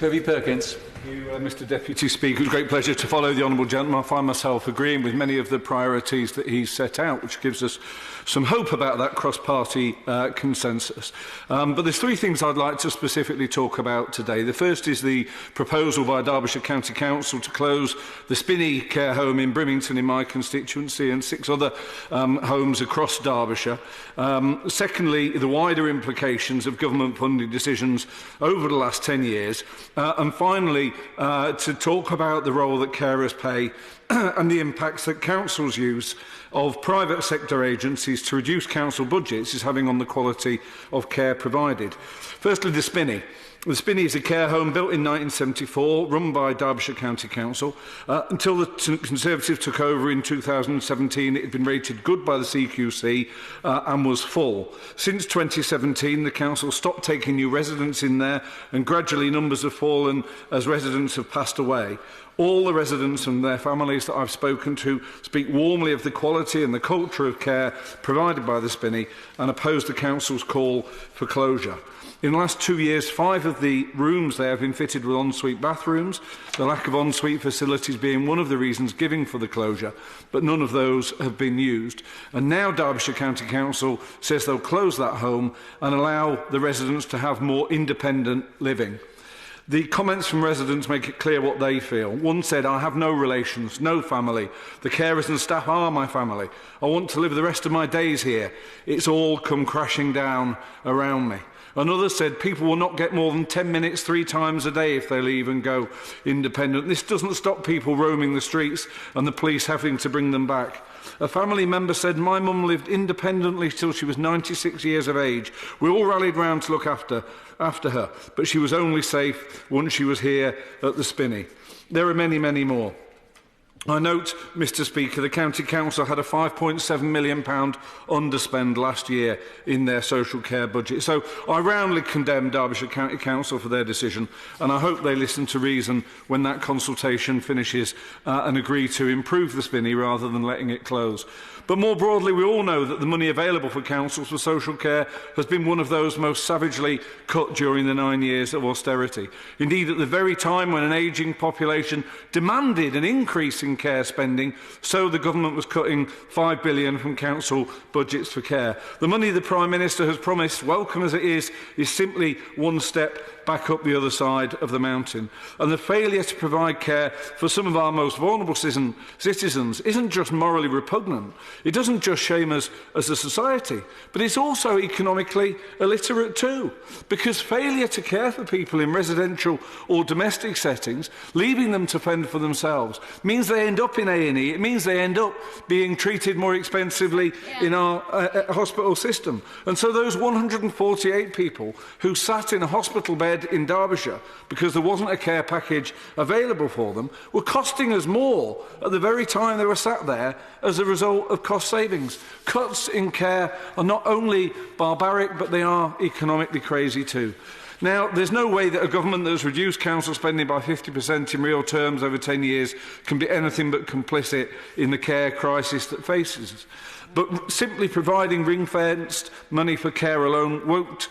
Toby Perkins. Thank you, Mr Deputy Speaker. It's a great pleasure to follow the honourable gentleman. I find myself agreeing with many of the priorities that he's set out, which gives us some hope about that cross-party consensus. But there's three things I'd like to specifically talk about today. The first is the proposal by Derbyshire County Council to close the Spinney care home in Brimington in my constituency and 6 other homes across Derbyshire. Secondly, the wider implications of government funding decisions over the last 10 years. And finally, to talk about the role that carers play and the impacts that councils' use of private sector agencies to reduce council budgets is having on the quality of care provided. Firstly, the Spinney. The Spinney is a care home built in 1974, run by Derbyshire County Council. Until the Conservatives took over in 2017, it had been rated good by the CQC and was full. Since 2017, the Council stopped taking new residents in there, and gradually numbers have fallen as residents have passed away. All the residents and their families that I've spoken to speak warmly of the quality and the culture of care provided by the Spinney and oppose the Council's call for closure. In the last 2 years, 5 of the rooms there have been fitted with ensuite bathrooms, the lack of ensuite facilities being one of the reasons given for the closure, but none of those have been used. And now Derbyshire County Council says they'll close that home and allow the residents to have more independent living. The comments from residents make it clear what they feel. One said, "I have no relations, no family. The carers and staff are my family. I want to live the rest of my days here. It's all come crashing down around me." Another said, "People will not get more than 10 minutes 3 times a day if they leave and go independent. This doesn't stop people roaming the streets and the police having to bring them back." A family member said, "My mum lived independently till she was 96 years of age. We all rallied round to look after her, but she was only safe once she was here at the Spinney." There are many, many more. I note, Mr Speaker, the County Council had a £5.7 million underspend last year in their social care budget. So I roundly condemn Derbyshire County Council for their decision, and I hope they listen to reason when that consultation finishes and agree to improve the Spinney rather than letting it close. But more broadly, we all know that the money available for councils for social care has been one of those most savagely cut during the 9 years of austerity. Indeed, at the very time when an ageing population demanded an increase in care spending, so the government was cutting £5 billion from council budgets for care. The money the Prime Minister has promised, welcome as it is simply one step back up the other side of the mountain. And the failure to provide care for some of our most vulnerable citizens isn't just morally repugnant. It doesn't just shame us as a society, but it's also economically illiterate too, because failure to care for people in residential or domestic settings, leaving them to fend for themselves, means they end up in A&E. It means they end up being treated more expensively in our hospital system. And so those 148 people who sat in a hospital bed in Derbyshire because there wasn't a care package available for them were costing us more at the very time they were sat there as a result of cost savings. Cuts in care are not only barbaric, but they are economically crazy too. Now, there's no way that a government that has reduced council spending by 50% in real terms over 10 years can be anything but complicit in the care crisis that faces us. But simply providing ring-fenced money for care alone won't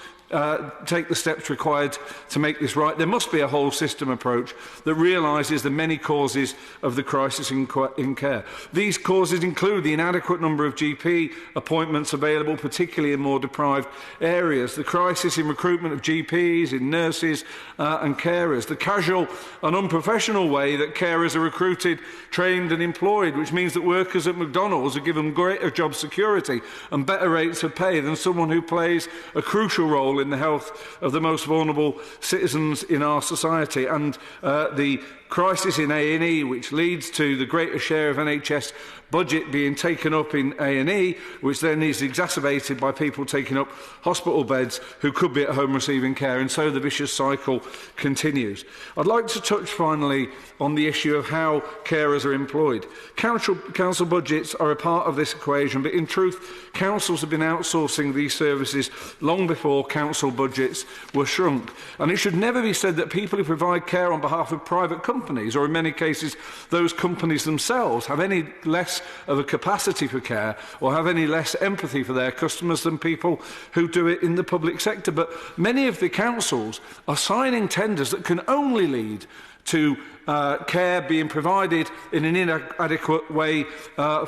take the steps required to make this right. There must be a whole system approach that realises the many causes of the crisis in care. These causes include the inadequate number of GP appointments available, particularly in more deprived areas, the crisis in recruitment of GPs, in nurses and carers, the casual and unprofessional way that carers are recruited, trained and employed, which means that workers at McDonald's are given greater job security and better rates of pay than someone who plays a crucial role in the health of the most vulnerable citizens in our society, and the crisis in A&E, which leads to the greater share of NHS budget being taken up in A&E, which then is exacerbated by people taking up hospital beds who could be at home receiving care, and so the vicious cycle continues. I'd like to touch finally on the issue of how carers are employed. Council budgets are a part of this equation, but in truth, councils have been outsourcing these services long before council council budgets were shrunk. And it should never be said that people who provide care on behalf of private companies, or in many cases those companies themselves, have any less of a capacity for care or have any less empathy for their customers than people who do it in the public sector. But many of the councils are signing tenders that can only lead to care being provided in an inadequate way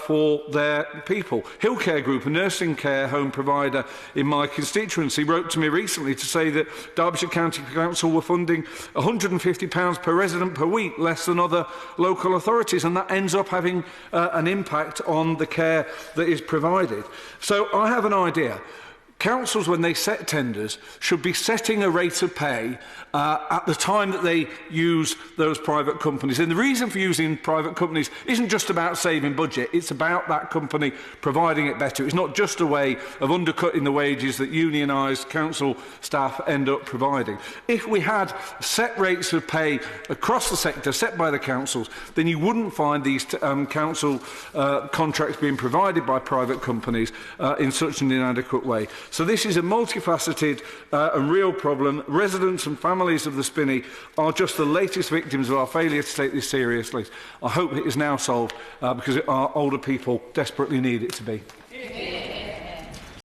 for their people. Hillcare Group, a nursing care home provider in my constituency, wrote to me recently to say that Derbyshire County Council were funding £150 per resident per week, less than other local authorities, and that ends up having an impact on the care that is provided. So I have an idea. Councils, when they set tenders, should be setting a rate of pay at the time that they use those private companies. And the reason for using private companies isn't just about saving budget, it's about that company providing it better. It's not just a way of undercutting the wages that unionised council staff end up providing. If we had set rates of pay across the sector set by the councils, then you wouldn't find these council contracts being provided by private companies in such an inadequate way. So this is a multifaceted and real problem. Residents and families of the Spinney are just the latest victims of our failure to take this seriously. I hope it is now solved because our older people desperately need it to be.